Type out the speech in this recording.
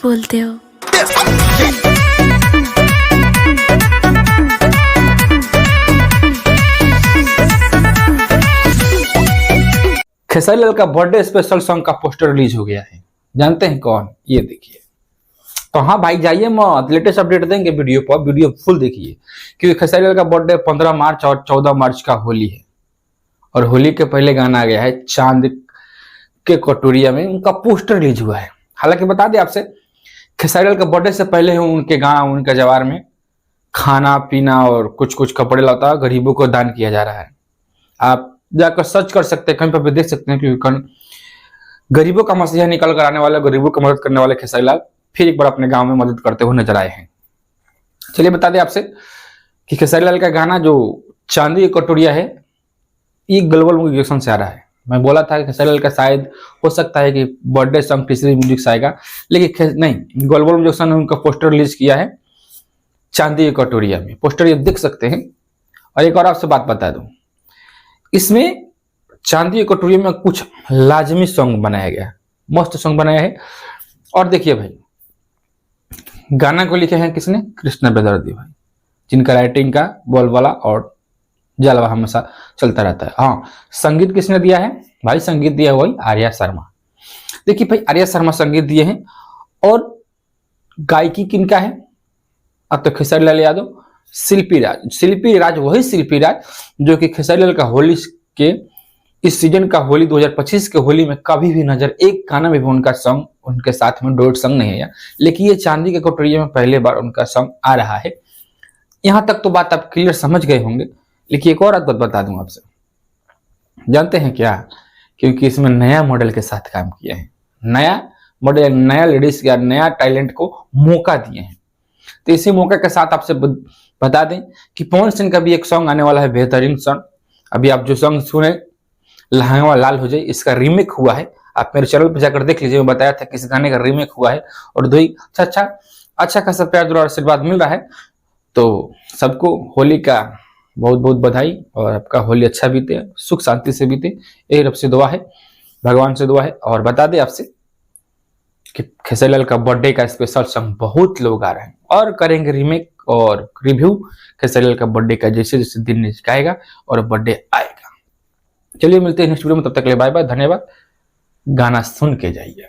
बोलते हो? खेसारी लाल का बर्थडे स्पेशल सॉन्ग का पोस्टर रिलीज हो गया है। जानते हैं कौन? ये देखिए। तो हाँ भाई, जाइए मत, लेटेस्ट अपडेट देंगे वीडियो पर, वीडियो फुल देखिए, क्योंकि खेसारी लाल का बर्थडे 15 मार्च और 14 मार्च का होली है। और होली के पहले गाना आ गया है चांद के कटोरिया में, उनका पोस्टर रिलीज हुआ है। हालांकि बता दें आपसे, खेसारी लाल का बर्थडे से पहले उनके गाँव, उनके जवार में खाना पीना और कुछ कुछ कपड़े लता गरीबों को दान किया जा रहा है। आप जाकर सर्च कर सकते हैं, कहीं पर भी देख सकते हैं, क्योंकि गरीबों का मसीहा निकल कर आने वाले, गरीबों की मदद करने वाले खेसारी लाल फिर एक बार अपने गांव में मदद करते हुए नजर आए हैं। चलिए बता दें आपसे कि खेसारी लाल का गाना जो चांदी की कटोरिया है, ये ग्लोबल म्यूजिक से आ रहा है। मैं बोला था कि खेसारी लाल का शायद हो सकता है कि बर्थडे सॉन्ग तीसरी म्यूजिक से आएगा, लेकिन नहीं, ग्लोबल म्यूजिक ने उनका पोस्टर रिलीज किया है चांदी की कटोरिया में। पोस्टर ये देख सकते हैं। और एक और आपसे बात बता दूं, इसमें चांदी की कटोरी में कुछ लाजमी सॉन्ग बनाया गया है, मस्त सॉन्ग बनाया है। और देखिए भाई, गाना को लिखे हैं किसने? कृष्णा बेदर्दी भाई, जिनका राइटिंग का बोलबाला और जलवा हमेशा चलता रहता है। हाँ, संगीत किसने दिया है भाई? संगीत दिया वही आर्या शर्मा। देखिए भाई, आर्या शर्मा संगीत दिए हैं। और गायकी किनका है? अब तो खेसारी लाल यादव, शिल्पी राज वही शिल्पी राज जो कि खेसारी लाल का होली के इस सीजन का होली 2025 के होली में कभी भी नजर एक गाना में भी उनका सॉन्ग उनके साथ में डुएट सॉन्ग नहीं है, लेकिन ये चांदी के कटोरिया में पहले बार उनका सॉन्ग आ रहा है। यहां तक तो बात आप क्लियर समझ गए होंगे, लेकिन एक और बात बता दूं आपसे, जानते हैं क्या? क्योंकि इसमें नया मॉडल के साथ काम किया है, नया मॉडल, नया लेडीज या नया टैलेंट को मौका दिए हैं। तो इसी मौके के साथ आपसे बता दें कि पवन सिंह का भी एक सॉन्ग आने वाला है, बेहतरीन सॉन्ग। अभी आप जो सॉन्ग सुने, लहंगा लाल हो जाए, इसका रीमेक हुआ है। आप मेरे चैनल पर जाकर देख लीजिए, मैं बताया था किस गाने का रीमेक हुआ है। और दो ही अच्छा खासा प्यार दुलार आशीर्वाद मिल रहा है। तो सबको होली का बहुत बहुत बधाई, और आपका होली अच्छा बीते, सुख शांति से बीते, यही रब से दुआ है, भगवान से दुआ है। और बता दें आपसे कि खेसारी लाल का बर्थडे का स्पेशल सॉन्ग बहुत लोग आ रहे हैं और करेंगे रीमेक और रिव्यू खेसारी लाल का बर्थडे का, जैसे जैसे दिन नजदीक आएगा और बर्थडे आएगा। चलिए मिलते हैं नेक्स्ट वीडियो में, तब तक के लिए बाय बाय, धन्यवाद। गाना सुन के जाइए।